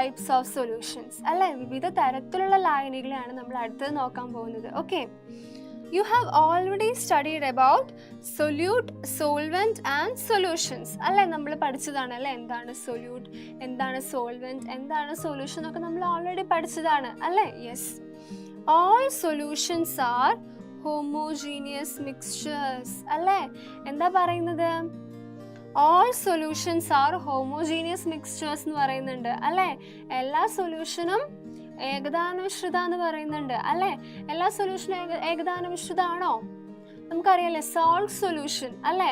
types of solutions. അല്ലെ, വിവിധ തരത്തിലുള്ള ലായനികളെയാണ് നമ്മൾ അടുത്തത് നോക്കാൻ പോകുന്നത്. Okay, you have already studied about solute, solvent and solutions. അല്ലെ, നമ്മൾ പഠിച്ചതാണ് അല്ലെ, എന്താണ് solute, എന്താണ് solvent, എന്താണ് solution ഒക്കെ നമ്മൾ ഓൾറെഡി പഠിച്ചതാണ് അല്ലെ. Yes, all solutions are homogeneous mixtures. അല്ലെ, എന്താ പറയുന്നത്? all solutions are homogeneous mixtures എന്ന് പറയുന്നുണ്ട് അല്ലെ. എല്ലാ സൊല്യൂഷനും ഏകദാനമിശ്രിത എന്ന് പറയുന്നുണ്ട് അല്ലെ. എല്ലാ സൊല്യൂഷനും ഏകദാനമിശ്രിതാണോ? നമുക്കറിയാലേ സോൾട്ട് സൊല്യൂഷൻ അല്ലെ.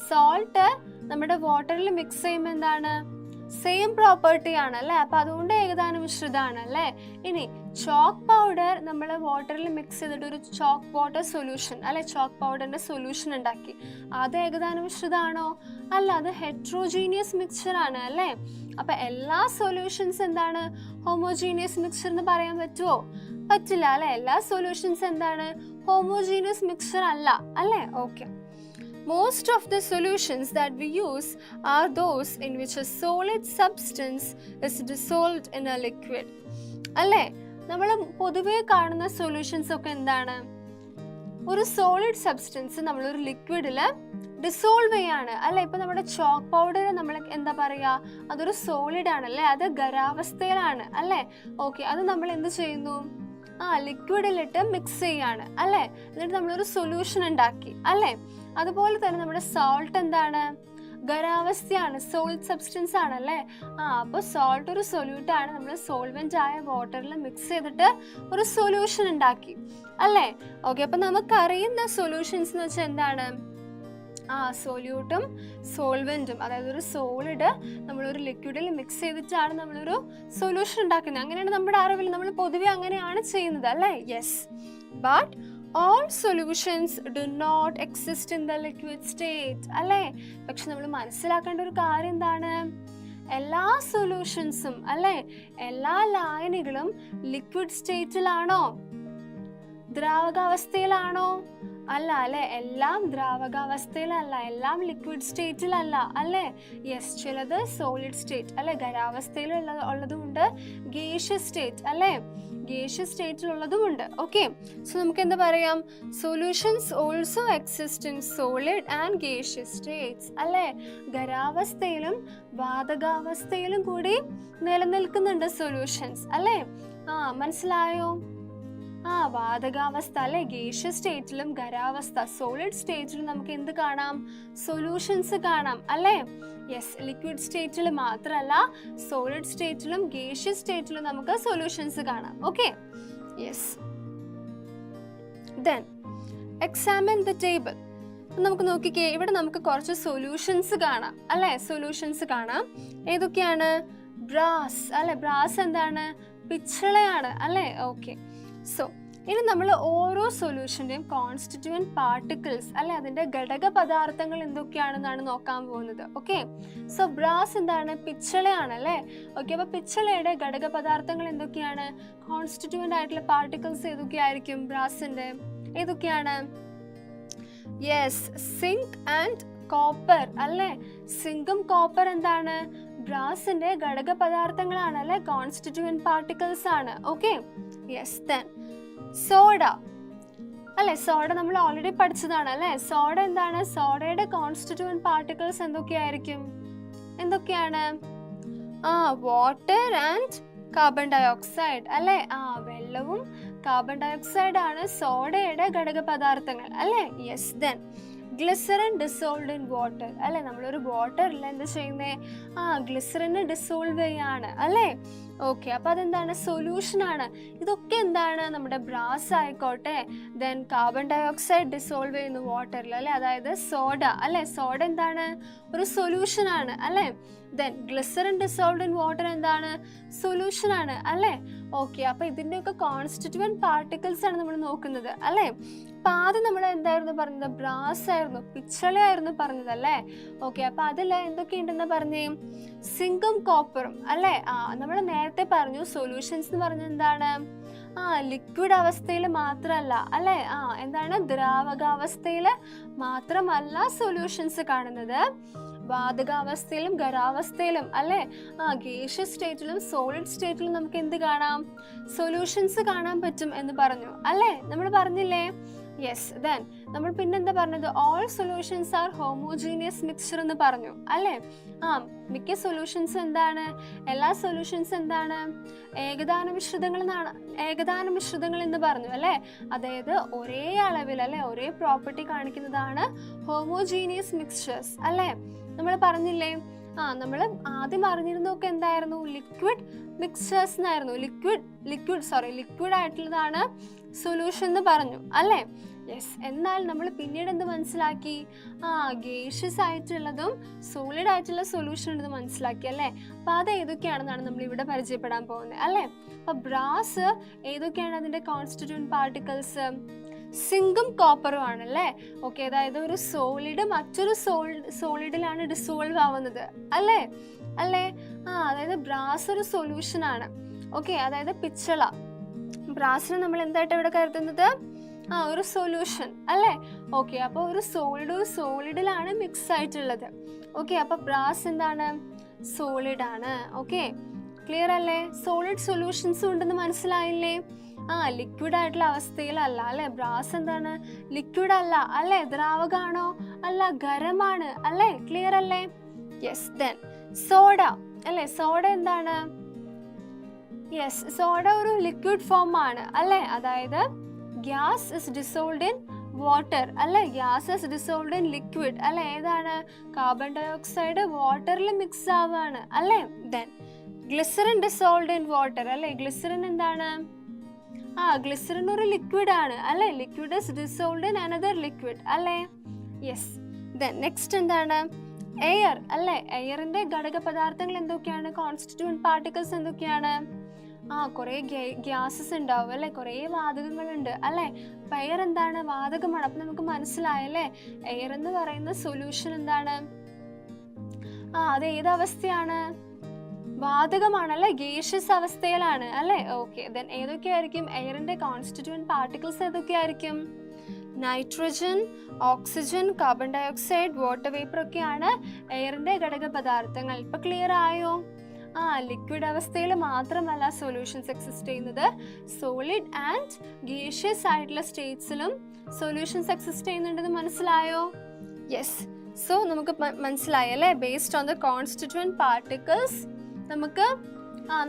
സോൾട്ട് നമ്മുടെ വാട്ടറിൽ മിക്സ് ചെയ്യുമ്പോൾ എന്താണ്? സെയിം പ്രോപ്പർട്ടി ആണ് അല്ലെ. അപ്പൊ അതുകൊണ്ട് ഏകദാനമിശ്രിതാണ് അല്ലെ. ഇനി ചോക്ക് പൗഡർ നമ്മൾ വാട്ടറിൽ മിക്സ് ചെയ്തിട്ട് ഒരു ചോക്ക് വാട്ടർ സൊല്യൂഷൻ അല്ലെ, ചോക്ക് പൗഡറിന്റെ സൊല്യൂഷൻ ഉണ്ടാക്കി, അത് ഏകദാനമിശ്രിതാണോ? അല്ല, അത് ഹെട്രോജീനിയസ് മിക്സ്ചർ ആണ് അല്ലെ. അപ്പൊ എല്ലാ സൊല്യൂഷൻസ് എന്താണ്? ഹോമോജീനിയസ് മിക്സ്ചർ എന്ന് പറയാൻ പറ്റുമോ? പറ്റില്ല അല്ലെ. എല്ലാ സൊല്യൂഷൻസ് എന്താണ്? ഹോമോജീനിയസ് മിക്സ്ചർ അല്ല അല്ലെ. Okay, most of the solutions that we use are those in which a solid substance is dissolved in a liquid. അല്ലേ, നമ്മൾ പൊതുവെ കാണുന്ന സൊല്യൂഷൻസ് ഒക്കെ എന്താണ്? ഒരു സോളിഡ് സബ്സ്റ്റൻസ് നമ്മളൊരു ലിക്വിഡിൽ ഡിസോൾവ് ചെയ്യാണ് അല്ലെ. ഇപ്പൊ നമ്മുടെ ചോക്ക് പൗഡർ നമ്മൾ എന്താ പറയാ? അതൊരു സോളിഡ് ആണല്ലേ, അത് ഖരാവസ്ഥയിലാണ് അല്ലെ. ഓക്കെ, അത് നമ്മൾ എന്ത് ചെയ്യുന്നു? ലിക്വിഡിലിട്ട് മിക്സ് ചെയ്യാണ് അല്ലെ. എന്നിട്ട് നമ്മളൊരു സൊല്യൂഷൻ ഉണ്ടാക്കി അല്ലെ. അതുപോലെ തന്നെ നമ്മുടെ സോൾട്ട് എന്താണ്? ഖരാവസ്ഥയാണ്, സോളിഡ് സബ്സ്റ്റൻസ് ആണല്ലേ. അപ്പോൾ സോൾട്ട് ഒരു സൊല്യൂട്ട് ആണ്. നമ്മൾ സോൾവെന്റ് ആയ വാട്ടറിൽ മിക്സ് ചെയ്തിട്ട് ഒരു സൊല്യൂഷൻ ഉണ്ടാക്കി അല്ലേ. ഓക്കെ, അപ്പൊ നമുക്കറിയുന്ന സൊല്യൂഷൻസ് എന്ന് വെച്ചാൽ എന്താണ്? സൊല്യൂട്ടും സോൾവെന്റും, അതായത് ഒരു സോളിഡ് നമ്മളൊരു ലിക്വിഡിൽ മിക്സ് ചെയ്തിട്ടാണ് നമ്മളൊരു സൊല്യൂഷൻ ഉണ്ടാക്കുന്നത്. അങ്ങനെയാണ് നമ്മുടെ അറിവിൽ, നമ്മൾ പൊതുവെ അങ്ങനെയാണ് ചെയ്യുന്നത് അല്ലേ. Yes, but all solutions do not exist in the liquid state. അല്ലേ, പക്ഷെ നമ്മൾ മനസ്സിലാക്കേണ്ട ഒരു കാര്യം എന്താണ്? എല്ലാ സൊല്യൂഷൻസും അല്ലേ, എല്ലാ ലായനികളും ലിക്വിഡ് സ്റ്റേറ്റിലാണോ? ദ്രാവകാവസ്ഥയിലാണോ? അല്ല അല്ലെ, എല്ലാം ദ്രാവകാവസ്ഥയിലല്ല, എല്ലാം ലിക്വിഡ് സ്റ്റേറ്റിലല്ല അല്ലേ. യെസ്, ചിലത് സോളിഡ് സ്റ്റേറ്റ് അല്ലെ, ഖരാവസ്ഥയിൽ ഉള്ളതുമുണ്ട്, ഗേഷ്യസ് സ്റ്റേറ്റ് അല്ലേ, ഗേഷ്യസ് സ്റ്റേറ്റിലുള്ളതുമുണ്ട്. ഓക്കെ, സോ നമുക്ക് എന്താ പറയാം? Solutions also exist in solid and gaseous States അല്ലേ. ഖരാവസ്ഥയിലും വാതകാവസ്ഥയിലും കൂടി നിലനിൽക്കുന്നുണ്ട് സൊല്യൂഷൻസ് അല്ലേ. മനസ്സിലായോ? വാതകാവസ്ഥ അല്ലെ, ഗേഷ്യസ് സ്റ്റേറ്റിലും ഖരാവസ്ഥ സോളിഡ് സ്റ്റേറ്റിലും നമുക്ക് എന്ത് കാണാം? സൊല്യൂഷൻസ് കാണാം അല്ലേ. യെസ്, ലിക്വിഡ് സ്റ്റേറ്റിൽ മാത്രമല്ല, സോളിഡ് സ്റ്റേറ്റിലും ഗേഷ്യസ് സ്റ്റേറ്റിലും നമുക്ക് സൊല്യൂഷൻസ് കാണാം. Okay, yes. Then examine the table. നമുക്ക് നോക്കിക്കേ, ഇവിടെ നമുക്ക് കുറച്ച് സൊല്യൂഷൻസ് കാണാം അല്ലെ. സൊല്യൂഷൻസ് കാണാം. ഏതൊക്കെയാണ്? ബ്രാസ് അല്ലെ. ബ്രാസ് എന്താണ്? പിച്ചളയാണ് അല്ലേ. ഓക്കെ, സോ ഇനി നമ്മൾ ഓരോ സൊല്യൂഷൻ്റെയും കോൺസ്റ്റിറ്റ്യൂവൻറ്റ് പാർട്ടിക്കിൾസ് അല്ലെ, അതിൻ്റെ ഘടക പദാർത്ഥങ്ങൾ എന്തൊക്കെയാണെന്നാണ് നോക്കാൻ പോകുന്നത്. ഓക്കെ, സോ ബ്രാസ് എന്താണ്? പിച്ചളയാണ് അല്ലേ. ഓക്കെ, അപ്പോൾ പിച്ചളയുടെ ഘടക പദാർത്ഥങ്ങൾ എന്തൊക്കെയാണ്? കോൺസ്റ്റിറ്റ്യൂവൻ്റ് ആയിട്ടുള്ള പാർട്ടിക്കിൾസ് ഏതൊക്കെയായിരിക്കും ബ്രാസിൻ്റെ? ഏതൊക്കെയാണ്? യെസ്, സിങ്ക് ആൻഡ് കോപ്പർ അല്ലേ. സിങ്കും കോപ്പർ എന്താണ്? ബ്രാസിന്റെ ഘടക പദാർത്ഥങ്ങളാണ് അല്ലെ, കോൺസ്റ്റിറ്റ്യൂവൻറ്റ് പാർട്ടിക്കിൾസ് ആണ്. Okay, yes. ദെൻ സോഡ അല്ലെ. സോഡ നമ്മൾ ഓൾറെഡി പഠിച്ചതാണ് അല്ലെ. സോഡ എന്താണ്? സോഡയുടെ കോൺസ്റ്റിറ്റ്യൂവൻറ്റ് പാർട്ടിക്കിൾസ് എന്തൊക്കെയായിരിക്കും? എന്തൊക്കെയാണ്? വാട്ടർ ആൻഡ് കാർബൺ ഡയോക്സൈഡ് അല്ലെ. വെള്ളവും കാർബൺ ഡയോക്സൈഡ് ആണ് സോഡയുടെ ഘടക പദാർത്ഥങ്ങൾ അല്ലെ. Yes. Then glycerin dissolved in water അല്ലെ. നമ്മളൊരു വാട്ടറിൽ എന്ത് ചെയ്യുന്നേ? ഗ്ലിസറിനെ ഡിസോൾവ് ചെയ്യാണ് അല്ലേ. ഓക്കെ, അപ്പോൾ അതെന്താണ്? സൊല്യൂഷൻ ആണ്. ഇതൊക്കെ എന്താണ്? നമ്മുടെ ബ്രാസ് ആയിക്കോട്ടെ, ദെൻ കാർബൺ ഡയോക്സൈഡ് ഡിസോൾവ് ചെയ്യുന്നു വാട്ടറിൽ അല്ലെ, അതായത് സോഡ അല്ലെ. സോഡ എന്താണ്? ഒരു സൊല്യൂഷൻ ആണ് അല്ലെ. Then glycerin dissolved in water എന്താണ്? സൊല്യൂഷൻ ആണ് അല്ലേ. ഓക്കെ, അപ്പോൾ ഇതിൻ്റെയൊക്കെ കോൺസ്റ്റിറ്റ്യൂവൻറ്റ് പാർട്ടിക്കിൾസ് ആണ് നമ്മൾ നോക്കുന്നത് അല്ലേ. അപ്പം ആദ്യം നമ്മൾ എന്തായിരുന്നു പറഞ്ഞത്? ബ്രാസ് ആയിരുന്നു, പിച്ചളയായിരുന്നു പറഞ്ഞത് അല്ലേ. ഓക്കെ, അപ്പോൾ അതിൽ എന്തൊക്കെയുണ്ടെന്ന് പറഞ്ഞേ? സിങ്കും കോപ്പറും അല്ലേ. നമ്മൾ നേരത്തെ പറഞ്ഞു സൊല്യൂഷൻസ് എന്ന് പറഞ്ഞത് എന്താണ്? ലിക്വിഡ് അവസ്ഥയിൽ മാത്രമല്ല അല്ലേ. എന്താണ്? ദ്രാവകാവസ്ഥയിൽ മാത്രമല്ല സൊല്യൂഷൻസ് കാണുന്നത്, വാതകാവസ്ഥയിലും ഖരാവസ്ഥയിലും അല്ലേ, ഗേഷ്യസ് സ്റ്റേറ്റിലും സോളിഡ് സ്റ്റേറ്റിലും നമുക്ക് എന്ത് കാണാം, സൊല്യൂഷൻസ് കാണാൻ പറ്റും എന്ന് പറഞ്ഞു അല്ലേ, നമ്മൾ പറഞ്ഞില്ലേ? യെസ്. ദെൻ നമ്മൾ പിന്നെന്താ പറഞ്ഞത്, all solutions are homogeneous mixture എന്ന് പറഞ്ഞു അല്ലേ. മിക്ക സൊല്യൂഷൻസ് എന്താണ്, എല്ലാ സൊല്യൂഷൻസ് എന്താണ്, ഏകദാന മിശ്രിതങ്ങൾ എന്ന് പറഞ്ഞു അല്ലേ. അതായത് ഒരേ അളവിൽ അല്ലെ ഒരേ പ്രോപ്പർട്ടി കാണിക്കുന്നതാണ് ഹോമോജീനിയസ് മിക്സ്ചേഴ്സ് അല്ലേ. നമ്മൾ പറഞ്ഞില്ലേ, നമ്മൾ ആദ്യം അറിഞ്ഞിരുന്നൊക്കെ എന്തായിരുന്നു, ലിക്വിഡ് മിക്സ്ചേഴ്സ് എന്നായിരുന്നു. ലിക്വിഡ് ആയിട്ടുള്ളതാണ് സൊല്യൂഷൻ എന്ന് പറഞ്ഞു അല്ലേ. യെസ്. എന്നാൽ നമ്മൾ പിന്നീട് എന്ത് മനസ്സിലാക്കി, ഗേഷ്യസ് ആയിട്ടുള്ളതും സോളിഡ് ആയിട്ടുള്ള സൊല്യൂഷൻ ഉള്ളത് മനസ്സിലാക്കി അല്ലേ. അപ്പൊ അത് ഏതൊക്കെയാണെന്നാണ് നമ്മൾ ഇവിടെ പരിചയപ്പെടാൻ പോകുന്നത് അല്ലേ. അപ്പൊ ബ്രാസ് ഏതൊക്കെയാണ് അതിന്റെ കോൺസ്റ്റിറ്റ്യൂന്റ് പാർട്ടിക്കിൾസ്, സിങ്കും കോപ്പറും ആണല്ലേ. ഓക്കെ, അതായത് ഒരു സോളിഡ് മറ്റൊരു സോളിഡിലാണ് ഡിസോൾവ് ആവുന്നത് അല്ലേ. അതായത് ബ്രാസ് ഒരു സൊല്യൂഷൻ ആണ്. ഓക്കെ, അതായത് പിച്ചള, ബ്രാസിനെ നമ്മൾ എന്തായിട്ട് ഇവിടെ കരുതുന്നത്, ഒരു സൊല്യൂഷൻ അല്ലേ. ഓക്കെ, അപ്പോൾ ഒരു സോളിഡിലാണ് മിക്സ് ആയിട്ടുള്ളത്. ഓക്കെ, അപ്പൊ ബ്രാസ് എന്താണ്, സോളിഡ് ആണ്. ഓക്കെ, ക്ലിയർ അല്ലേ? സോളിഡ് സൊല്യൂഷൻസ് ഉണ്ടെന്ന് മനസ്സിലായില്ലേ? ലിക്വിഡ് ആയിട്ടുള്ള അവസ്ഥയിലല്ല അല്ലെ. ബ്രാസ് എന്താണ്, ലിക്വിഡ് അല്ല അല്ലെ. ദ്രാവകമാണോ, അല്ല, ഖരമാണ് അല്ലെ. ക്ലിയർ അല്ലേ? യെസ്. ദെൻ സോഡ അല്ലെ. സോഡ എന്താണ്, യെസ്, സോഡ ഒരു ലിക്വിഡ് ഫോം ആണ് അല്ലെ. അതായത് gas is dissolved in water അല്ലെ. Gas is dissolved in liquid അല്ലെ. ഏതാണ്, കാർബൺ ഡയോക്സൈഡ് വാട്ടറിൽ മിക്സ് ആവുകയാണ് അല്ലെ. Then glycerin dissolved in water അല്ലെ. ഗ്ലിസറിൻ എന്താണ്, ഗ്ലിസറിൻ ഒരു ലിക്വിഡ് ആണ് അല്ലെ. Liquid is dissolved in another liquid അല്ലെ. യെസ്. ദെൻ നെക്സ്റ്റ് എന്താണ്, എയർ അല്ലെ. എയറിന്റെ ഘടക പദാർത്ഥങ്ങൾ എന്തൊക്കെയാണ്, കോൺസ്റ്റിറ്റ്യൂന്റ് പാർട്ടിക്കിൾസ് എന്തൊക്കെയാണ്, കുറെ ഗ്യാസസ് ഉണ്ടാവും അല്ലെ, കുറെ വാതകങ്ങളുണ്ട് അല്ലെ. അപ്പൊ എയർ എന്താണ്, വാതകമാണ്. അപ്പൊ നമുക്ക് മനസ്സിലായല്ലേ, എയർ എന്ന് പറയുന്ന സൊല്യൂഷൻ എന്താണ്, അത് ഏതവസ്ഥയാണ്, വാതകമാണ് അല്ലെ, ഗേഷ്യസ് അവസ്ഥയിലാണ് അല്ലെ. ഓക്കെ, ദെൻ ഏതൊക്കെയായിരിക്കും എയറിന്റെ കോൺസ്റ്റിറ്റ്യൂന്റ് പാർട്ടിക്കിൾസ്, ഏതൊക്കെയായിരിക്കും, nitrogen, oxygen, carbon dioxide, water vapour ഒക്കെയാണ് എയറിന്റെ ഘടക പദാർത്ഥങ്ങൾ. ഇപ്പൊ ക്ലിയർ ആയോ? ലിക്വിഡ് അവസ്ഥയിൽ മാത്രമല്ല സൊല്യൂഷൻസ് എക്സിസ്റ്റ് ചെയ്യുന്നത്, സോളിഡ് ആൻഡ് ഗേഷ്യസ് ആയിട്ടുള്ള സ്റ്റേറ്റ്സിലും സൊല്യൂഷൻസ് എക്സിസ്റ്റ് ചെയ്യുന്നുണ്ടെന്ന് മനസ്സിലായോ? യെസ്. സോ നമുക്ക് മനസ്സിലായി അല്ലേ, based on the constituent particles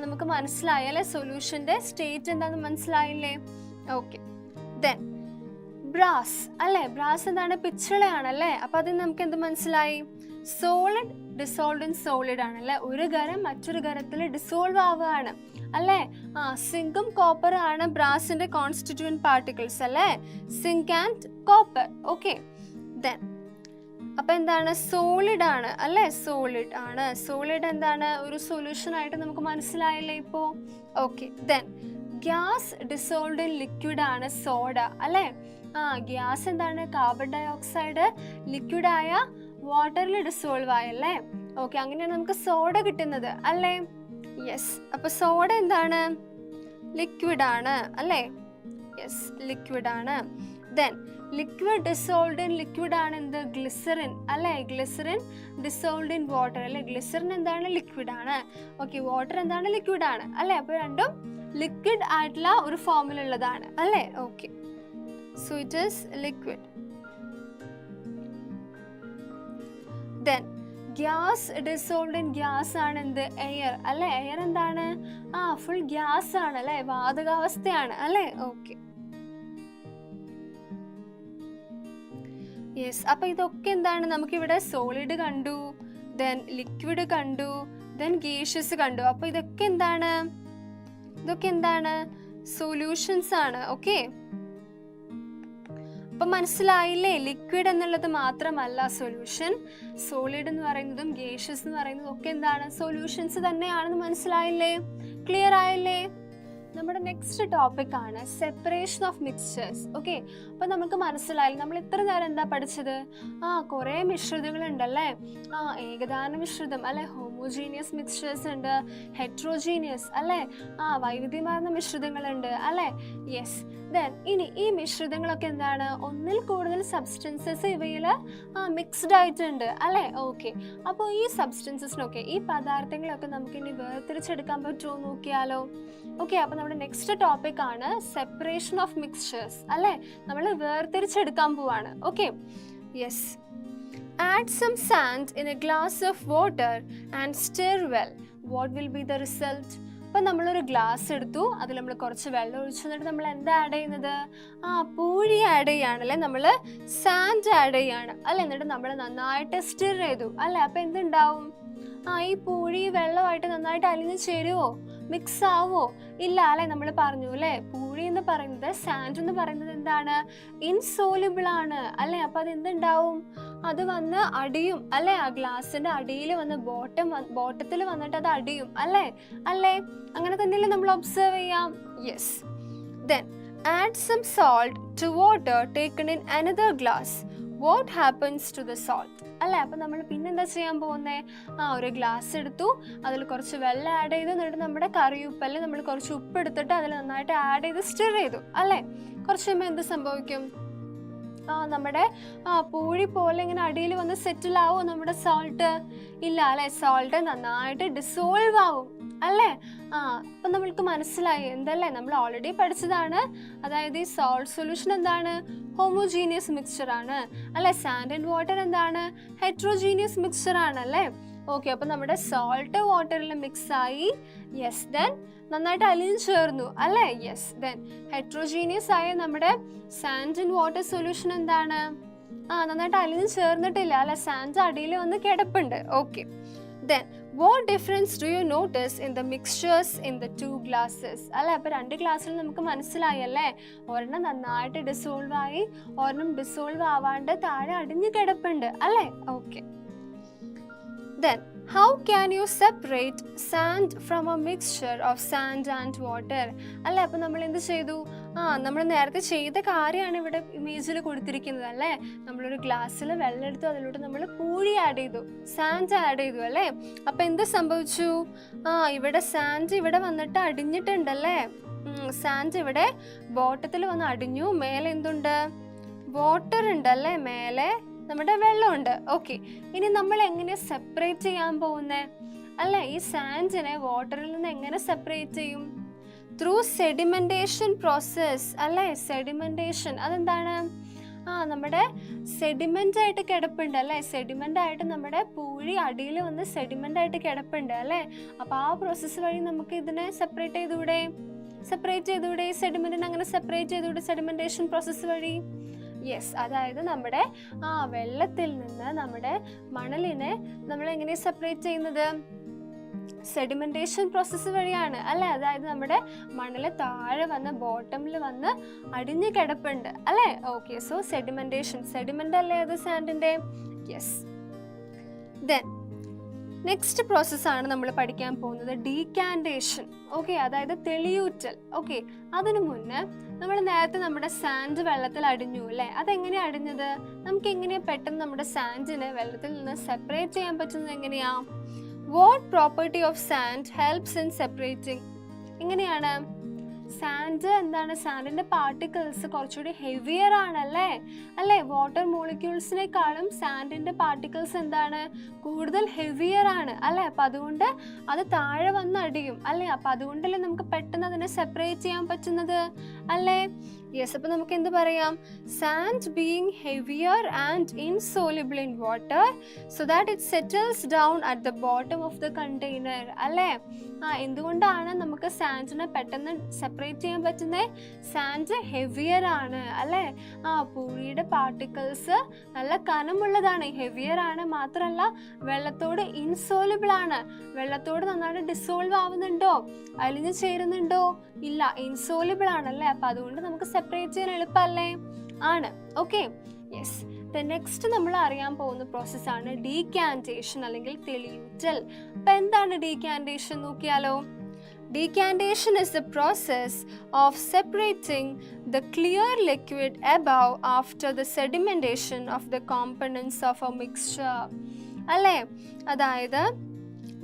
നമുക്ക് മനസ്സിലായി അല്ലെ, സൊല്യൂഷന്റെ സ്റ്റേറ്റ് എന്താണെന്ന് മനസ്സിലായില്ലേ? ഓക്കെ. ദെൻ ബ്രാസ് അല്ലെ. ബ്രാസ് എന്താണ്, പിച്ചളയാണല്ലേ. അപ്പൊ അതിന് നമുക്ക് എന്ത് മനസ്സിലായി, സോളിഡ് ഡിസോൾവ്ഡ് ഇൻ സോളിഡ് ആണല്ലേ. ഒരു ഖരം മറ്റൊരു ഖരത്തിൽ ഡിസോൾവ് ആവുകയാണ് അല്ലേ. സിങ്കും കോപ്പറും ആണ് ബ്രാസിന്റെ കോൺസ്റ്റിറ്റ്യൂന്റ് പാർട്ടിക്കിൾസ് അല്ലേ, zinc and copper. Okay. Then അപ്പൊ എന്താണ്, സോളിഡ് ആണ് അല്ലെ. സോളിഡ് ആണ്. സോളിഡ് എന്താണ്, ഒരു സൊല്യൂഷൻ ആയിട്ട് നമുക്ക് മനസ്സിലായില്ലേ ഇപ്പോ? Okay. Then gas dissolved in liquid ആണ് സോഡ അല്ലെ. ഗ്യാസ് എന്താണ്, കാർബൺ ഡയോക്സൈഡ് ലിക്വിഡായ വാട്ടറിൽ ഡിസോൾവ് ആയല്ലേ. ഓക്കെ, അങ്ങനെയാണ് നമുക്ക് സോഡ കിട്ടുന്നത് അല്ലേ. യെസ്. അപ്പൊ സോഡ എന്താണ്, ലിക്വിഡ് ആണ് അല്ലേ. യെസ്, ലിക്വിഡ് ആണ്. Then liquid dissolved in liquid ആണ് എന്ത്, ഗ്ലിസറിൻ അല്ലേ. ഗ്ലിസറിൻ ഡിസോൾവ്ഡ് ഇൻ വാട്ടർ അല്ലെ. ഗ്ലിസറിൻ എന്താണ്, ലിക്വിഡ് ആണ്. ഓക്കെ, വാട്ടർ എന്താണ്, ലിക്വിഡ് ആണ് അല്ലെ. അപ്പൊ രണ്ടും ലിക്വിഡ് ആയിട്ടുള്ള ഒരു ഫോമിലുള്ളതാണ് അല്ലേ. Okay, so it is liquid. Then gas dissolved in gas ആണ് എന്ത്, എയർ അല്ലെ. എയർ എന്താണ്, ഫുൾ ഗ്യാസ് ആണ് അല്ലെ, വാതകാവസ്ഥയാണ് അല്ലെ. ഓക്കെ. യെസ്. അപ്പൊ ഇതൊക്കെ എന്താണ്, നമുക്കിവിടെ സോളിഡ് കണ്ടു, ദെൻ ലിക്വിഡ് കണ്ടു, ദെൻ ഗേഷ്യസ് കണ്ടു. അപ്പൊ ഇതൊക്കെ എന്താണ്, സൊല്യൂഷൻസ് ആണ്. ഓക്കെ, അപ്പൊ മനസ്സിലായില്ലേ, ലിക്വിഡ് എന്നുള്ളത് മാത്രമല്ല സൊല്യൂഷൻ, സോളിഡ് എന്ന് പറയുന്നതും ഗേഷ്യസ് എന്ന് പറയുന്നതും ഒക്കെ എന്താണ്, സൊല്യൂഷൻസ് തന്നെയാണെന്ന് മനസ്സിലായില്ലേ? ക്ലിയർ ആയില്ലേ? നമ്മുടെ നെക്സ്റ്റ് ടോപ്പിക് ആണ് സെപ്പറേഷൻ ഓഫ് മിക്സ്ചേഴ്സ്. ഓക്കെ, അപ്പൊ നമുക്ക് മനസ്സിലായി നമ്മൾ ഇത്ര നേരം എന്താ പഠിച്ചത്, കുറെ മിശ്രിതങ്ങൾ ഉണ്ടല്ലേ. ഏകദാന മിശ്രിതം അല്ലെ, ഹോമോജീനിയസ് മിക്സ്ചേഴ്സ് ഉണ്ട്, ഹെട്രോജീനിയസ് അല്ലെ, വൈവിധ്യമാർന്ന മിശ്രിതങ്ങളുണ്ട് അല്ലെ. യെസ്. ദെൻ ഇനി ഈ മിശ്രിതങ്ങളൊക്കെ എന്താണ്, ഒന്നിൽ കൂടുതൽ സബ്സ്റ്റൻസസ് ഇവയിൽ മിക്സ്ഡ് ആയിട്ടുണ്ട് അല്ലേ. ഓക്കെ, അപ്പോൾ ഈ സബ്സ്റ്റൻസസിനൊക്കെ, ഈ പദാർത്ഥങ്ങളൊക്കെ നമുക്ക് ഇനി വേർതിരിച്ചെടുക്കാൻ പറ്റുമോ നോക്കിയാലോ. ഓക്കെ, അപ്പോൾ നമ്മുടെ നെക്സ്റ്റ് ടോപ്പിക് ആണ് സെപ്പറേഷൻ ഓഫ് മിക്സ്ചേഴ്സ് അല്ലേ. നമ്മൾ വേർതിരിച്ചെടുക്കാൻ പോവാണ്. Okay, yes. Add some sand in a glass of water and stir well. What will be the result? അപ്പം നമ്മളൊരു ഗ്ലാസ് എടുത്തു, അതിൽ നമ്മൾ കുറച്ച് വെള്ളം ഒഴിച്ചു, എന്നിട്ട് നമ്മൾ എന്താ ആഡ് ചെയ്യുന്നത്, പൂഴി ആഡ് ചെയ്യുകയാണല്ലേ, നമ്മൾ സാൻഡ് ആഡ് ചെയ്യാണ് അല്ലേ. എന്നിട്ട് നമ്മൾ നന്നായിട്ട് സ്റ്റിർ ചെയ്തു അല്ലേ. അപ്പം എന്തുണ്ടാവും, ഈ പൂഴി വെള്ളമായിട്ട് നന്നായിട്ട് അലിഞ്ഞ് ചേരുവോ, മിക്സ് ആവോ, ഇല്ല അല്ലേ. നമ്മൾ പറഞ്ഞു അല്ലേ, പൂഴി എന്ന് പറയുന്നത്, സാൻഡ് എന്ന് പറയുന്നത് എന്താണ്, ഇൻസോലിബിൾ ആണ് അല്ലേ. അപ്പം അത് എന്തുണ്ടാവും, അത് വന്ന് അടിയും അല്ലേ, ആ ഗ്ലാസിന്റെ അടിയിൽ വന്ന് ബോട്ടത്തിൽ വന്നിട്ട് അത് അടിയും അല്ലേ. അങ്ങനെ തന്നെയല്ലേ നമ്മൾ ഒബ്സർവ് ചെയ്യാം. Yes. Then add some salt to water taken in another glass. What happens to the salt അല്ലേ. അപ്പം നമ്മൾ പിന്നെന്താ ചെയ്യാൻ പോകുന്നത്, ഒരു ഗ്ലാസ് എടുത്തു, അതിൽ കുറച്ച് വെള്ളം ആഡ് ചെയ്തു, എന്നിട്ട് നമ്മുടെ കറിയുപ്പല്ലേ, നമ്മൾ കുറച്ച് ഉപ്പ് എടുത്തിട്ട് അതിൽ നന്നായിട്ട് ആഡ് ചെയ്ത് സ്റ്റിർ ചെയ്തു അല്ലേ. കുറച്ച് കഴിയുമ്പോൾ എന്ത് സംഭവിക്കും, നമ്മുടെ പൂഴി പോലെ ഇങ്ങനെ അടിയിൽ വന്ന് സെറ്റിൽ ആവും നമ്മുടെ സോൾട്ട്, ഇല്ല അല്ലേ. സോൾട്ട് നന്നായിട്ട് ഡിസോൾവ് ആവും അല്ലേ. അപ്പം നമ്മൾക്ക് മനസ്സിലായി എന്തല്ലേ, നമ്മൾ ഓൾറെഡി പഠിച്ചതാണ്. അതായത് ഈ സോൾട്ട് സൊല്യൂഷൻ എന്താണ്, ഹോമോജീനിയസ് മിക്സ്ചർ ആണ് അല്ലെ. സാൻഡ് ആൻഡ് വാട്ടർ എന്താണ്, ഹെട്രോജീനിയസ് മിക്സ്ചർ ആണ് അല്ലേ. ഓക്കെ, അപ്പം നമ്മുടെ സോൾട്ട് വാട്ടറിൽ മിക്സ് ആയി. യെസ്. ദെൻ നന്നായിട്ട് അലിഞ്ഞു ചേർന്നു അല്ലേ. യെസ്. ദെൻ ഹെട്രോജീനിയസ് ആയ നമ്മുടെ സാൻഡ് ആൻഡ് വാട്ടർ സൊല്യൂഷൻ എന്താണ്, നന്നായിട്ട് അലിഞ്ഞു ചേർന്നിട്ടില്ല അല്ലെ, സാൻഡ് അടിയിൽ വന്ന് കിടപ്പുണ്ട്. Okay. Then what difference do you notice in the mixtures in the two glasses? അല്ലേ, അപ്പോൾ രണ്ട് ഗ്ലാസ്സിൽ നമുക്ക് മനസ്സിലായി അല്ലേ, ഒരെണ്ണം നന്നായിട്ട് ഡിസോൾവ് ആയി, ഒരെണ്ണം ഡിസോൾവ് ആവാണ്ട് താഴെ അടിഞ്ഞു കിടപ്പുണ്ട് അല്ലേ. Okay. Then how can you separate sand from a mixture of sand and water? അല്ലേ, അപ്പോൾ നമ്മൾ എന്ത് ചെയ്തു, നമ്മൾ നേരത്തെ ചെയ്ത കാര്യമാണ് ഇവിടെ ഇമേജിൽ കൊടുത്തിരിക്കുന്നത് അല്ലേ. നമ്മളൊരു ഗ്ലാസ്സിൽ വെള്ളം എടുത്തു, അതിലോട്ട് നമ്മൾ പൂഴി ആഡ് ചെയ്തു, സാൻഡ് ആഡ് ചെയ്തു അല്ലേ. അപ്പം എന്ത് സംഭവിച്ചു, ഇവിടെ സാൻഡ് ഇവിടെ വന്നിട്ട് അടിഞ്ഞിട്ടുണ്ടല്ലേ. സാൻഡ് ഇവിടെ ബോട്ടത്തിൽ വന്ന് അടിഞ്ഞു, മേലെ എന്തുണ്ട്, വാട്ടർ ഉണ്ടല്ലേ, മേലെ നമ്മുടെ വെള്ളമുണ്ട്. ഓക്കെ, ഇനി നമ്മൾ എങ്ങനെ സെപ്പറേറ്റ് ചെയ്യാൻ പോകുന്നത് അല്ലേ, ഈ സാൻഡിനെ വാട്ടറിൽ നിന്ന് എങ്ങനെ സെപ്പറേറ്റ് ചെയ്യും, ത്രൂ സെഡിമെന്റേഷൻ പ്രോസസ് അല്ലേ. സെഡിമെന്റേഷൻ അതെന്താണ്, നമ്മുടെ സെഡിമെന്റ് ആയിട്ട് കിടപ്പുണ്ട് അല്ലേ, സെഡിമെന്റ് ആയിട്ട് നമ്മുടെ പൂഴി അടിയിൽ വന്ന് സെഡിമെന്റ് ആയിട്ട് കിടപ്പുണ്ട് അല്ലേ. അപ്പോൾ ആ പ്രോസസ്സ് വഴി നമുക്ക് ഇതിനെ സെപ്പറേറ്റ് ചെയ്തൂടെ, സെഡിമെന്റിനെ അങ്ങനെ സെപ്പറേറ്റ് ചെയ്തൂടെ സെഡിമെന്റേഷൻ പ്രോസസ്സ് വഴി. യെസ്, അതായത് നമ്മുടെ വെള്ളത്തിൽ നിന്ന് നമ്മുടെ മണലിനെ നമ്മൾ എങ്ങനെയാണ് സെപ്പറേറ്റ് ചെയ്യുന്നത്, സെഡിമെന്റേഷൻ പ്രോസസ്സ് വഴിയാണ് അല്ലേ. അതായത് നമ്മുടെ മണൽ താഴെ വന്ന് ബോട്ടമിൽ വന്ന് അടിഞ്ഞു കിടപ്പുണ്ട് അല്ലേ. ഓക്കെ, സോ സെഡിമെന്റ് അല്ലേ അത് സാൻഡിന്റെ. യെസ്. ദെൻ നെക്സ്റ്റ് പ്രോസസ്സാണ് നമ്മൾ പഠിക്കാൻ പോകുന്നത് ഡീകാൻറ്റേഷൻ. ഓക്കെ, അതായത് തെളിയൂറ്റൽ. ഓക്കെ, അതിനു മുന്നേ നമ്മൾ നേരത്തെ നമ്മുടെ സാൻഡ് വെള്ളത്തിൽ അടിഞ്ഞു അല്ലേ, അതെങ്ങനെയാണ് അടിഞ്ഞത്, നമുക്ക് എങ്ങനെയാണ് പെട്ടെന്ന് നമ്മുടെ സാൻഡിനെ വെള്ളത്തിൽ നിന്ന് സെപ്പറേറ്റ് ചെയ്യാൻ പറ്റുന്നത് എങ്ങനെയാ, what property of sand helps in separating, എങ്ങനെയാണ്, സാൻഡ് എന്താണ്, സാൻഡിന്റെ പാർട്ടിക്കിൾസ് കുറച്ചുകൂടി ഹെവിയർ ആണല്ലേ അല്ലേ. വാട്ടർ മോളിക്യൂൾസിനേക്കാളും സാൻഡിന്റെ പാർട്ടിക്കിൾസ് എന്താണ്, കൂടുതൽ ഹെവിയർ ആണ് അല്ലേ. അപ്പം അതുകൊണ്ട് അത് താഴെ വന്ന് അടിയും അല്ലേ. അപ്പം അതുകൊണ്ടല്ലേ നമുക്ക് പെട്ടെന്ന് അതിനെ സെപ്പറേറ്റ് ചെയ്യാൻ പറ്റുന്നത് അല്ലേ. യെസ്, അപ്പം നമുക്ക് എന്ത് പറയാം, sand being heavier and insoluble in water so that it settles down at the bottom of the container അല്ലേ. എന്തുകൊണ്ടാണ് നമുക്ക് സാൻഡിനെ പെട്ടെന്ന് സെപ്പറേറ്റ് ചെയ്യാൻ പറ്റുന്നത്, സാൻഡ് ഹെവിയർ ആണ് അല്ലേ. പൂഴിയുടെ പാർട്ടിക്കിൾസ് നല്ല കനമുള്ളതാണ്, ഹെവിയർ ആണ്, മാത്രമല്ല വെള്ളത്തോട് ഇൻസോലിബിൾ ആണ്, വെള്ളത്തോട് നന്നായിട്ട് ഡിസോൾവ് ആവുന്നുണ്ടോ, അലിഞ്ഞു ചേരുന്നുണ്ടോ, ഇല്ല, ഇൻസോലിബിൾ ആണല്ലേ. അപ്പം അതുകൊണ്ട് നമുക്ക് സെപ്പറേറ്റ് ചെയ്യാൻ എളുപ്പമല്ലേ, ആണ്. Okay, yes. നെക്സ്റ്റ് നമ്മൾ അറിയാൻ പോകുന്ന പ്രോസസ്സാണ് ഡീകാൻറ്റേഷൻ അല്ലെങ്കിൽ തെളിയൂറ്റൽ. അപ്പം എന്താണ് ഡീകാൻറ്റേഷൻ നോക്കിയാലോ. Decantation is the process of separating the clear liquid above after the sedimentation of the components of a mixture. അല്ലേ, അതായത്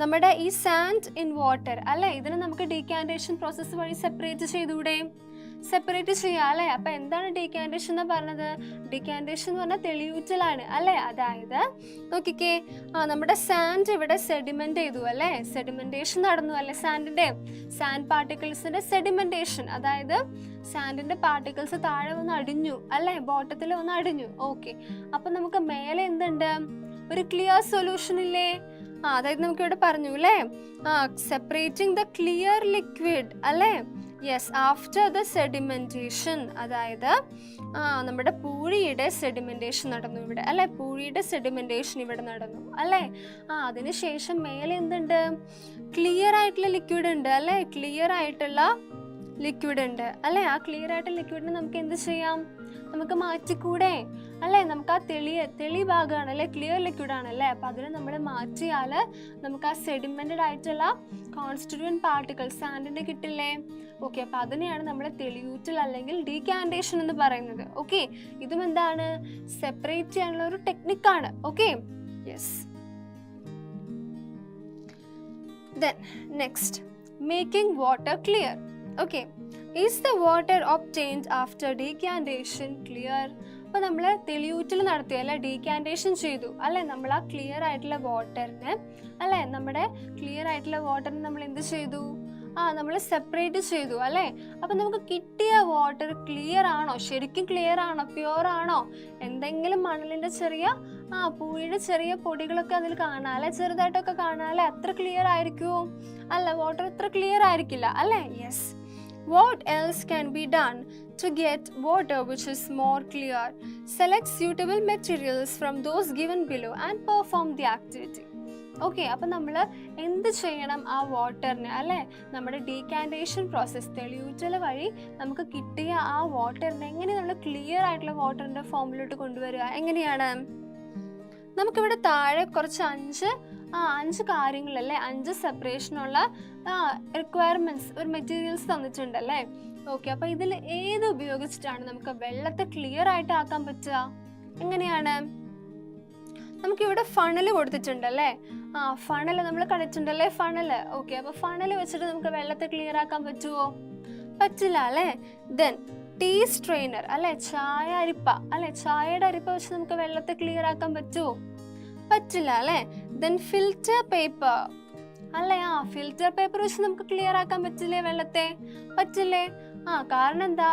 നമ്മുടെ ഈ സാൻഡ് ഇൻ വാട്ടർ അല്ലേ, ഇതിനെ നമുക്ക് ഡീകാൻറ്റേഷൻ പ്രോസസ്സ് വഴി സെപ്പറേറ്റ് ചെയ്തൂടെ. സെപ്പറേറ്റ് ചെയ്യുക അല്ലേ. അപ്പം എന്താണ് ഡീകാൻറ്റേഷൻ എന്ന് പറഞ്ഞത്? ഡീകാൻറ്റേഷൻ എന്ന് പറഞ്ഞാൽ തെളിയൂറ്റലാണ് അല്ലേ. അതായത് നോക്കിക്കേ, നമ്മുടെ സാൻഡ് ഇവിടെ സെഡിമെന്റ് ചെയ്തു അല്ലേ, സെഡിമെന്റേഷൻ നടന്നു അല്ലേ, സാൻഡ് പാർട്ടിക്കിൾസിന്റെ സെഡിമെന്റേഷൻ, അതായത് സാൻഡിന്റെ പാർട്ടിക്കിൾസ് താഴെ വന്ന് അടിഞ്ഞു അല്ലേ, ബോട്ടത്തിൽ വന്ന് അടിഞ്ഞു. ഓക്കെ, അപ്പം നമുക്ക് മേലെ എന്തുണ്ട്? ഒരു ക്ലിയർ സൊല്യൂഷൻ ഇല്ലേ? അതായത് നമുക്ക് ഇവിടെ പറഞ്ഞു അല്ലേ, സെപ്പറേറ്റിംഗ് ദ ക്ലിയർ ലിക്വിഡ് അല്ലേ. യെസ്, ആഫ്റ്റർ ദ സെഡിമെന്റേഷൻ, അതായത് നമ്മുടെ പൂഴിയുടെ സെഡിമെന്റേഷൻ നടന്നു ഇവിടെ അല്ലെ, പൂഴിയുടെ സെഡിമെന്റേഷൻ ഇവിടെ നടന്നു അല്ലേ. അതിനുശേഷം മേലെ എന്തുണ്ട്? ക്ലിയർ ആയിട്ടുള്ള ലിക്വിഡ് ഉണ്ട് അല്ലേ, ക്ലിയർ ആയിട്ടുള്ള ലിക്വിഡ് ഉണ്ട് അല്ലേ. ആ ക്ലിയർ ആയിട്ടുള്ള ലിക്വിഡിനെ നമുക്ക് എന്ത് ചെയ്യാം? നമുക്ക് മാറ്റിക്കൂടെ അല്ലേ. നമുക്ക് ആ തെളി ഭാഗമാണ് അല്ലേ, ക്ലിയർ ലിക്വിഡ് ആണല്ലേ. അപ്പം അതിനെ നമ്മൾ മാറ്റിയാൽ നമുക്ക് ആ സെഡിമെന്റഡ് ആയിട്ടുള്ള കോൺസ്റ്റിറ്റ്യൂവന്റ് പാർട്ടിക്കിൾ സാൻഡിന്റെ കിട്ടില്ലേ. ഓക്കെ, അപ്പം അതിനെയാണ് നമ്മൾ തെളിയൂറ്റൽ അല്ലെങ്കിൽ ഡീകാൻറ്റേഷൻ എന്ന് പറയുന്നത്. ഓക്കെ, ഇതും എന്താണ്? സെപ്പറേറ്റ് ചെയ്യാനുള്ള ഒരു ടെക്നിക്കാണ്. Okay, yes. Then next, making water clear. Okay, is the water obtained after decantation clear? അപ്പോൾ നമ്മൾ തെളിയൂറ്റൽ നടത്തി അല്ലെ, ഡീകാൻറ്റേഷൻ ചെയ്തു അല്ലെ, നമ്മൾ ആ ക്ലിയർ ആയിട്ടുള്ള വാട്ടറിന് അല്ലെ, നമ്മുടെ ക്ലിയർ ആയിട്ടുള്ള വാട്ടറിന് നമ്മൾ എന്ത് ചെയ്തു? നമ്മൾ സെപ്പറേറ്റ് ചെയ്തു അല്ലേ. അപ്പം നമുക്ക് കിട്ടിയ വാട്ടർ ക്ലിയർ ആണോ? ശരിക്കും ക്ലിയർ ആണോ? പ്യുവർ ആണോ? എന്തെങ്കിലും മണലിൻ്റെ ചെറിയ പൂഴിയുടെ ചെറിയ പൊടികളൊക്കെ അതിൽ കാണാം അല്ലെ, ചെറുതായിട്ടൊക്കെ കാണാം അല്ലെ. അത്ര ക്ലിയർ ആയിരിക്കുമോ? അല്ല, വാട്ടർ അത്ര ക്ലിയർ ആയിരിക്കില്ല അല്ലേ. Yes. What else can be done to get water which is more clear? Select suitable materials from those given below and perform the activity. Okay, അപ്പം നമ്മൾ എന്ത് ചെയ്യണം? ആ വാട്ടറിന് അല്ലേ, നമ്മുടെ ഡീകാൻറ്റേഷൻ പ്രോസസ്സ് തെളിയൂറ്റൽ വഴി നമുക്ക് കിട്ടിയ ആ വാട്ടറിനെ എങ്ങനെ നമ്മൾ ക്ലിയർ ആയിട്ടുള്ള വാട്ടറിൻ്റെ ഫോമിലോട്ട് കൊണ്ടുവരിക? എങ്ങനെയാണ്? നമുക്കിവിടെ താഴെ കുറച്ച് അഞ്ച് കാര്യങ്ങളല്ലേ, 5 സെപ്പറേഷനുള്ള റിക്വയർമെൻറ്റ്സ്, ഒരു മെറ്റീരിയൽസ് തന്നിട്ടുണ്ടല്ലേ. ഓക്കെ, അപ്പോൾ ഇതിൽ ഏത് ഉപയോഗിച്ചിട്ടാണ് നമുക്ക് വെള്ളത്തെ ക്ലിയർ ആയിട്ട് ആക്കാൻ പറ്റുക? എങ്ങനെയാണ്? നമുക്കിവിടെ ഫണൽ കൊടുത്തിട്ടുണ്ടല്ലേ. ഫണൽ നമ്മൾ കണ്ടിട്ടുണ്ടല്ലേ, ഫണല്. ഓക്കെ, അപ്പോൾ ഫണൽ വെച്ചിട്ട് നമുക്ക് വെള്ളത്തെ ക്ലിയർ ആക്കാൻ പറ്റുമോ? പറ്റില്ല അല്ലേ. ദെൻ ടീ സ്ട്രെയിനർ അല്ലെ, ചായ അരിപ്പ അല്ലെ, ചായയുടെ അരിപ്പ വെച്ച് നമുക്ക് വെള്ളത്തെ ക്ലിയർ ആക്കാൻ പറ്റുമോ? പറ്റില്ല അല്ലേ. ദെൻ ഫിൽറ്റർ പേപ്പർ അല്ലെ, ഫിൽറ്റർ പേപ്പർ വെച്ച് നമുക്ക് ക്ലിയർ ആക്കാൻ പറ്റില്ലേ വെള്ളത്തെ? പറ്റില്ലേ. കാരണം എന്താ?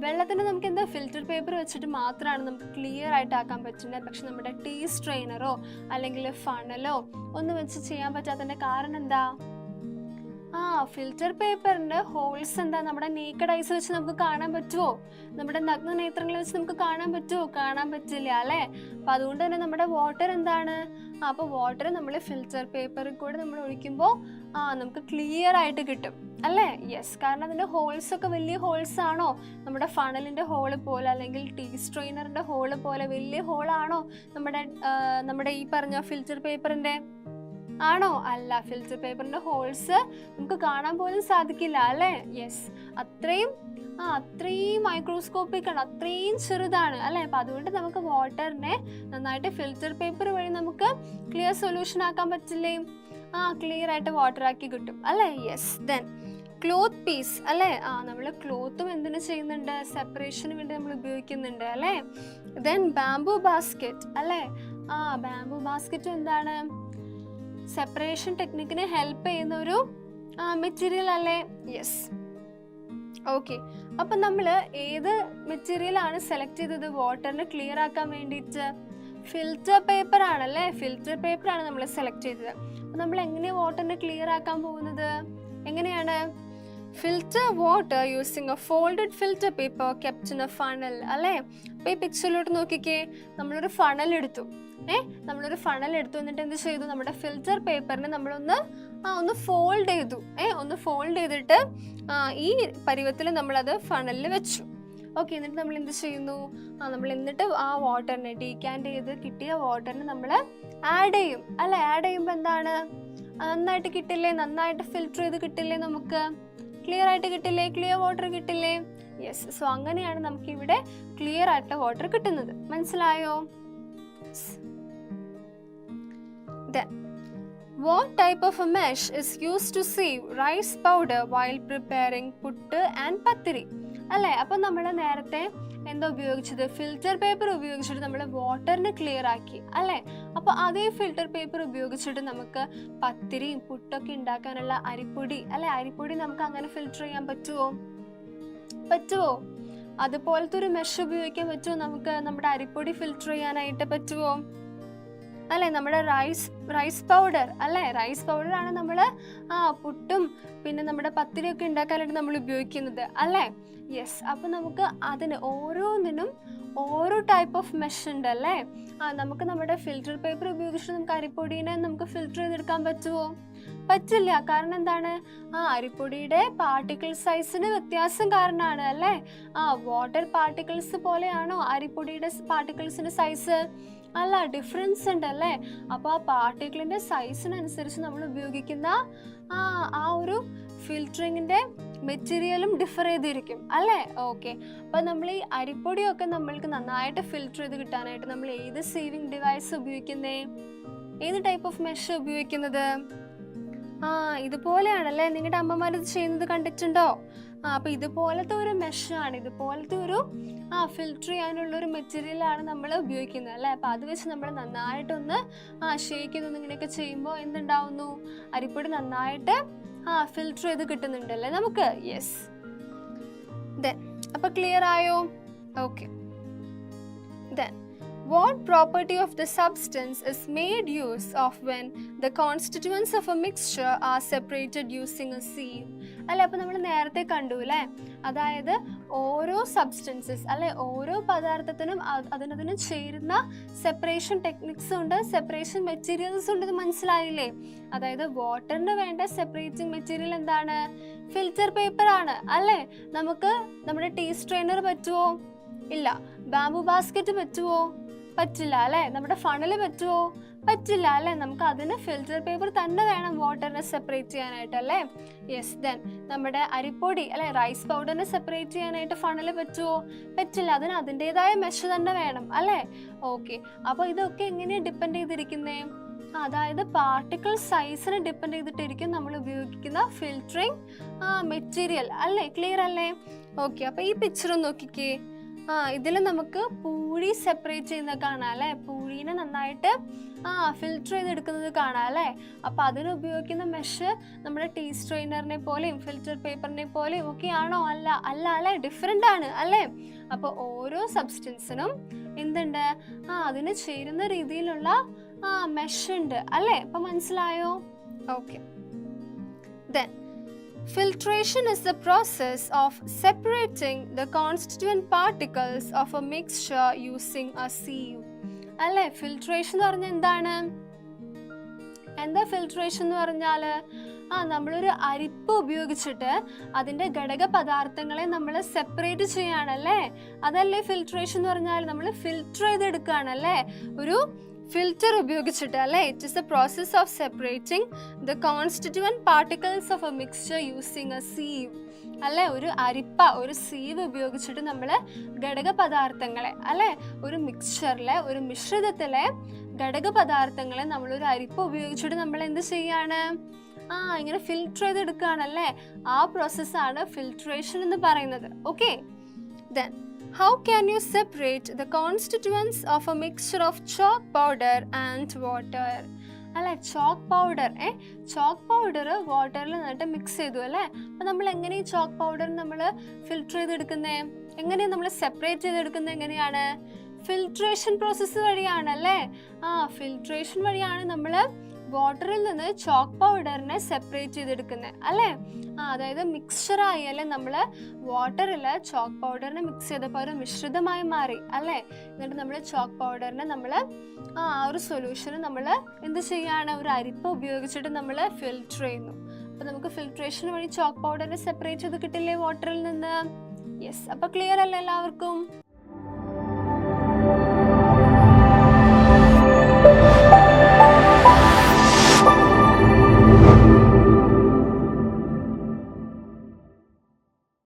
വെള്ളത്തിന് നമുക്ക് എന്താ ഫിൽറ്റർ പേപ്പർ വെച്ചിട്ട് മാത്രമാണ് നമുക്ക് ക്ലിയർ ആയിട്ട് ആക്കാൻ പറ്റുന്നത്. പക്ഷെ നമ്മുടെ ടീ സ്ട്രെയിനറോ അല്ലെങ്കിൽ ഫണലോ ഒന്നും വെച്ച് ചെയ്യാൻ പറ്റാത്തതിന്റെ കാരണം എന്താ? ഫിൽറ്റർ പേപ്പറിന്റെ ഹോൾസ് എന്താ? നമ്മുടെ നേക്കഡ് ഐസ് വെച്ച് നമുക്ക് കാണാൻ പറ്റുമോ? നമ്മുടെ നഗ്ന നേത്രങ്ങളെ വെച്ച് നമുക്ക് കാണാൻ പറ്റുമോ? കാണാൻ പറ്റില്ല അല്ലേ. അപ്പം അതുകൊണ്ട് തന്നെ നമ്മുടെ വാട്ടർ എന്താണ്? അപ്പോൾ വാട്ടർ നമ്മൾ ഫിൽറ്റർ പേപ്പറിൽ കൂടെ നമ്മൾ ഒഴിക്കുമ്പോൾ നമുക്ക് ക്ലിയർ ആയിട്ട് കിട്ടും അല്ലേ. യെസ്, കാരണം അതിൻ്റെ ഹോൾസ് ഒക്കെ വലിയ ഹോൾസ് ആണോ? നമ്മുടെ ഫണലിൻ്റെ ഹോള് പോലെ അല്ലെങ്കിൽ ടീ സ്ട്രെയിനറിൻ്റെ ഹോള് പോലെ വലിയ ഹോളാണോ നമ്മുടെ ഈ പറഞ്ഞ ഫിൽറ്റർ പേപ്പറിൻ്റെ? ആണോ? അല്ല, ഫിൽറ്റർ പേപ്പറിന്റെ ഹോൾസ് നമുക്ക് കാണാൻ പോലും സാധിക്കില്ല അല്ലേ. യെസ്, അത്രയും മൈക്രോസ്കോപ്പിക് ആണ്, അത്രയും ചെറുതാണ് അല്ലേ. അപ്പം അതുകൊണ്ട് നമുക്ക് വാട്ടറിനെ നന്നായിട്ട് ഫിൽറ്റർ പേപ്പർ വഴി നമുക്ക് ക്ലിയർ സൊല്യൂഷൻ ആക്കാൻ പറ്റില്ലേ? ക്ലിയർ ആയിട്ട് വാട്ടർ ആക്കി കിട്ടും അല്ലേ. യെസ്. ദെൻ ക്ലോത്ത് പീസ് അല്ലേ, നമ്മൾ ക്ലോത്തും എന്തിനു ചെയ്യുന്നുണ്ട്? സെപ്പറേഷന് വേണ്ടി നമ്മൾ ഉപയോഗിക്കുന്നുണ്ട് അല്ലേ. ദെൻ ബാംബു ബാസ്ക്കറ്റ് അല്ലേ, ബാംബു ബാസ്ക്കറ്റും എന്താണ്? സെപ്പറേഷൻ ടെക്നിക്കിനെ ഹെൽപ്പ് ചെയ്യുന്ന ഒരു മെറ്റീരിയൽ അല്ലേ. യെസ്. ഓക്കെ, അപ്പം നമ്മൾ ഏത് മെറ്റീരിയലാണ് സെലക്ട് ചെയ്തത് വാട്ടറിന് ക്ലിയർ ആക്കാൻ വേണ്ടിയിട്ട്? ഫിൽറ്റർ പേപ്പർ ആണല്ലേ, ഫിൽറ്റർ പേപ്പർ ആണ് നമ്മൾ സെലക്ട് ചെയ്തത്. അപ്പം നമ്മൾ എങ്ങനെയാണ് വാട്ടറിനെ ക്ലിയർ ആക്കാൻ പോകുന്നത്? എങ്ങനെയാണ്? Filter water using A folded filter paper kept in A funnel അല്ലേ. അപ്പോൾ ഈ പിക്ചറിലോട്ട് നോക്കിക്കേ, നമ്മളൊരു ഫണൽ എടുത്തു എന്നിട്ട് എന്ത് ചെയ്തു? നമ്മുടെ ഫിൽറ്റർ പേപ്പറിനെ നമ്മളൊന്ന് ഫോൾഡ് ചെയ്തു. ഒന്ന് ഫോൾഡ് ചെയ്തിട്ട് ഈ പരുവത്തിൽ നമ്മളത് ഫണലിൽ വെച്ചു. ഓക്കെ, എന്നിട്ട് നമ്മൾ എന്ത് ചെയ്യുന്നു? എന്നിട്ട് ആ വാട്ടറിനെ ഡീകാൻറ്റ് ചെയ്ത് കിട്ടിയ വാട്ടറിനെ നമ്മൾ ആഡ് ചെയ്യും അല്ലേ. ആഡ് ചെയ്യുമ്പോൾ എന്താണ്? നന്നായിട്ട് കിട്ടില്ലേ? നന്നായിട്ട് ഫിൽറ്റർ ചെയ്ത് കിട്ടില്ലേ? നമുക്ക് ക്ലിയർ ആയിട്ട് കിട്ടില്ലേ? ക്ലിയർ വാട്ടർ കിട്ടില്ലേ? യെസ്. സോ അങ്ങനെയാണ് നമുക്ക് ഇവിടെ ക്ലിയർ ആയിട്ടുള്ള വാട്ടർ കിട്ടുന്നത്. മനസ്സിലായോ? Then, what type of a mesh is used to sieve rice powder while preparing puttu and pathiri? അല്ലേ? അപ്പം നമ്മൾ നേരത്തെ എന്താ ഉപയോഗിച്ചത്? ഫിൽറ്റർ പേപ്പർ ഉപയോഗിച്ചിട്ട് നമ്മൾ വാട്ടറിനെ ക്ലിയർ ആക്കി അല്ലേ? അപ്പോൾ അതേ ഫിൽറ്റർ പേപ്പർ ഉപയോഗിച്ചിട്ട് നമുക്ക് പത്തിരിയും പുട്ടൊക്കെ ഉണ്ടാക്കാനുള്ള അരിപ്പൊടി അല്ലെ, അരിപ്പൊടി നമുക്ക് അങ്ങനെ ഫിൽറ്റർ ചെയ്യാൻ പറ്റുമോ? അതുപോലത്തെ ഒരു മെഷ് ഉപയോഗിക്കാൻ പറ്റുമോ നമുക്ക് നമ്മുടെ അരിപ്പൊടി ഫിൽറ്റർ ചെയ്യാനായിട്ട്? പറ്റുമോ? അല്ലെ, നമ്മുടെ റൈസ് പൗഡർ അല്ലെ, റൈസ് പൗഡർ ആണ് നമ്മൾ പുട്ടും പിന്നെ നമ്മുടെ പത്തിരിയൊക്കെ ഉണ്ടാക്കാനായിട്ട് നമ്മൾ ഉപയോഗിക്കുന്നത് അല്ലേ? യെസ്. അപ്പം നമുക്ക് അതിന് ഓരോന്നിനും ഓരോ ടൈപ്പ് ഓഫ് മെഷ് ഉണ്ട് അല്ലേ? നമുക്ക് നമ്മുടെ ഫിൽറ്റർ പേപ്പർ ഉപയോഗിച്ചിട്ട് നമുക്ക് അരിപ്പൊടീനെ നമുക്ക് ഫിൽറ്റർ ചെയ്തെടുക്കാൻ പറ്റുമോ? പറ്റില്ല. കാരണം എന്താണ്? അരിപ്പൊടിയുടെ പാർട്ടിക്കിൾ സൈസിന് വ്യത്യാസം കാരണമാണ് അല്ലേ? വാട്ടർ പാർട്ടിക്കിൾസ് പോലെയാണോ അരിപ്പൊടിയുടെ പാർട്ടിക്കിൾസിന്റെ സൈസ്? അല്ല, ഡിഫറൻസ് ഉണ്ട് അല്ലേ? അപ്പോൾ ആ പാർട്ടിക്കിളിന്റെ സൈസിനനുസരിച്ച് നമ്മൾ ഉപയോഗിക്കുന്ന ആ ഒരു ഫിൽറ്ററിങ്ങിന്റെ മെറ്റീരിയലും ഡിഫർ ചെയ്തിരിക്കും അല്ലേ? ഓക്കെ. അപ്പം നമ്മൾ ഈ അരിപ്പൊടിയൊക്കെ നമ്മൾക്ക് നന്നായിട്ട് ഫിൽറ്റർ ചെയ്ത് കിട്ടാനായിട്ട് നമ്മൾ ഏത് സേവിങ് ഡിവൈസ് ഉപയോഗിക്കുന്നേ? ഏത് ടൈപ്പ് ഓഫ് മെഷ് ഉപയോഗിക്കുന്നത്? ഇതുപോലെയാണല്ലേ നിങ്ങളുടെ അമ്മമാരത് ചെയ്യുന്നത് കണ്ടിട്ടുണ്ടോ? അപ്പൊ ഇതുപോലത്തെ ഒരു മെഷാണ്, ഇതുപോലത്തെ ഒരു ഫിൽറ്റർ ചെയ്യാനുള്ള ഒരു മെറ്റീരിയലാണ് നമ്മൾ ഉപയോഗിക്കുന്നത് അല്ലേ? അപ്പൊ അത് വെച്ച് നമ്മൾ നന്നായിട്ടൊന്ന് ഷേക്ക് ചെയ്തൊന്ന് ഇങ്ങനെയൊക്കെ ചെയ്യുമ്പോൾ എന്തുണ്ടാവുന്നു? അരിപ്പൊടി നന്നായിട്ട് ഫിൽറ്റർ ചെയ്ത് കിട്ടുന്നുണ്ടല്ലേ നമുക്ക്? യെസ്. ദെൻ അപ്പൊ ക്ലിയർ ആയോ? Okay. Then what property of the substance is made use of when the constituents of a mixture are separated using a sieve? അല്ലെ, അപ്പം നമ്മൾ നേരത്തെ കണ്ടു അല്ലേ? അതായത് ഓരോ സബ്സ്റ്റൻസസ് അല്ലെ, ഓരോ പദാർത്ഥത്തിനും അതിനതിന് ചേരുന്ന സെപ്പറേഷൻ ടെക്നിക്സ് ഉണ്ട്, സെപ്പറേഷൻ മെറ്റീരിയൽസ് ഉണ്ട്. ഇത് മനസ്സിലായില്ലേ? അതായത് വാട്ടറിന് വേണ്ട സെപ്പറേറ്റിംഗ് മെറ്റീരിയൽ എന്താണ്? ഫിൽറ്റർ പേപ്പർ ആണ് അല്ലേ? നമുക്ക് നമ്മുടെ ടീ സ്ട്രെയിനർ പറ്റുമോ? ഇല്ല. ബാംബു ബാസ്ക്കറ്റ് പറ്റുമോ? പറ്റില്ല അല്ലേ? നമ്മുടെ ഫണല് പറ്റുമോ? പറ്റില്ല അല്ലേ? നമുക്ക് അതിന് ഫിൽറ്റർ പേപ്പർ തന്നെ വേണം വാട്ടറിനെ സെപ്പറേറ്റ് ചെയ്യാനായിട്ട് അല്ലേ? യെസ്. ദെൻ നമ്മുടെ അരിപ്പൊടി അല്ലെ, റൈസ് പൗഡറിനെ സെപ്പറേറ്റ് ചെയ്യാനായിട്ട് ഫണല് പറ്റുമോ? പറ്റില്ല. അതിന് അതിൻ്റെതായ മെഷ് തന്നെ വേണം അല്ലേ? ഓക്കെ. അപ്പോൾ ഇതൊക്കെ എങ്ങനെയാണ് ഡിപ്പെൻഡ് ചെയ്തിരിക്കുന്നേ? അതായത് പാർട്ടിക്കിൾ സൈസിനെ ഡിപ്പെൻഡ് ചെയ്തിട്ടിരിക്കും നമ്മൾ ഉപയോഗിക്കുന്ന ഫിൽറ്ററിങ് മെറ്റീരിയൽ അല്ലേ? ക്ലിയർ അല്ലേ? ഓക്കെ. അപ്പോൾ ഈ പിക്ചർ നോക്കിക്കേ. ഇതിൽ നമുക്ക് പൂഴി സെപ്പറേറ്റ് ചെയ്യുന്നത് കാണാം അല്ലേ? പൂഴീനെ നന്നായിട്ട് ഫിൽറ്റർ ചെയ്തെടുക്കുന്നത് കാണാം അല്ലേ? അപ്പം അതിന് ഉപയോഗിക്കുന്ന മെഷ് നമ്മുടെ ടീ സ്ട്രെയിനറിനെ പോലെയും ഫിൽറ്റർ പേപ്പറിനെ പോലെയും ഒക്കെ ആണോ? അല്ല അല്ലേ? ഡിഫറെൻ്റ് ആണ് അല്ലേ? അപ്പോൾ ഓരോ സബ്സ്റ്റൻസിനും എന്തുണ്ട്? അതിന് ചേരുന്ന രീതിയിലുള്ള മെഷ് ഉണ്ട് അല്ലേ? അപ്പം മനസ്സിലായോ? Okay. Then filtration is the process of separating the constituent particles of a mixture using a sieve. അല്ലേ? ഫിൽട്രേഷൻ എന്ന് പറഞ്ഞാൽ എന്താണ്? എന്താ ഫിൽട്രേഷൻ എന്ന് പറഞ്ഞാൽ? നമ്മളൊരു അരിപ്പ് ഉപയോഗിച്ചിട്ട് അതിൻ്റെ ഘടക പദാർത്ഥങ്ങളെ നമ്മൾ സെപ്പറേറ്റ് ചെയ്യാണല്ലേ? അതല്ലേ ഫിൽട്രേഷൻ എന്ന് പറഞ്ഞാൽ? നമ്മൾ ഫിൽറ്റർ ചെയ്തെടുക്കുകയാണല്ലേ ഒരു ഫിൽറ്റർ ഉപയോഗിച്ചിട്ട് അല്ലേ? It is A process of separating the constituent particles of A mixture using A sieve അല്ലേ? ഒരു അരിപ്പ, ഒരു സീവ് ഉപയോഗിച്ചിട്ട് നമ്മൾ ഘടക പദാർത്ഥങ്ങളെ അല്ലേ, ഒരു മിക്സ്ചറിലെ ഒരു മിശ്രിതത്തിലെ ഘടക പദാർത്ഥങ്ങളെ നമ്മളൊരു അരിപ്പ ഉപയോഗിച്ചിട്ട് നമ്മൾ എന്ത് ചെയ്യാണ്? ഇങ്ങനെ ഫിൽറ്റർ ചെയ്തെടുക്കുകയാണല്ലേ? ആ പ്രോസസ്സാണ് ഫിൽട്രേഷൻ എന്ന് പറയുന്നത്. Okay. Then how can you separate the constituents of a mixture of chalk powder and water? അല്ലെ, ചോക്ക് പൗഡർ വാട്ടറിൽ നന്നായിട്ട് മിക്സ് ചെയ്തു അല്ലേ? അപ്പം നമ്മൾ എങ്ങനെ ഈ ചോക്ക് പൗഡർ നമ്മൾ ഫിൽറ്റർ ചെയ്തെടുക്കുന്നത്? എങ്ങനെയാണ് നമ്മൾ സെപ്പറേറ്റ് ചെയ്തെടുക്കുന്നത്? എങ്ങനെയാണ്? Filtration process വഴിയാണല്ലേ? ഫിൽട്രേഷൻ വഴിയാണ് നമ്മൾ വാട്ടറിൽ നിന്ന് ചോക്ക് പൗഡറിനെ സെപ്പറേറ്റ് ചെയ്തെടുക്കുന്നത് അല്ലേ? അതായത് മിക്സ്ചറായി അല്ലെ, നമ്മൾ വാട്ടറിൽ ചോക്ക് പൗഡറിനെ മിക്സ് ചെയ്തപ്പോൾ ഒരു മിശ്രിതമായി മാറി അല്ലേ? എന്നിട്ട് നമ്മൾ ചോക്ക് പൗഡറിനെ നമ്മൾ ഒരു സൊല്യൂഷന് നമ്മൾ എന്ത് ചെയ്യാണ്? ഒരു അരിപ്പ ഉപയോഗിച്ചിട്ട് നമ്മൾ ഫിൽറ്റർ ചെയ്യുന്നു. അപ്പോൾ നമുക്ക് ഫിൽട്രേഷൻ വഴി ചോക്ക് പൗഡറിനെ സെപ്പറേറ്റ് ചെയ്ത് കിട്ടില്ലേ വാട്ടറിൽ നിന്ന്? യെസ്. അപ്പോൾ ക്ലിയർ അല്ലേ എല്ലാവർക്കും?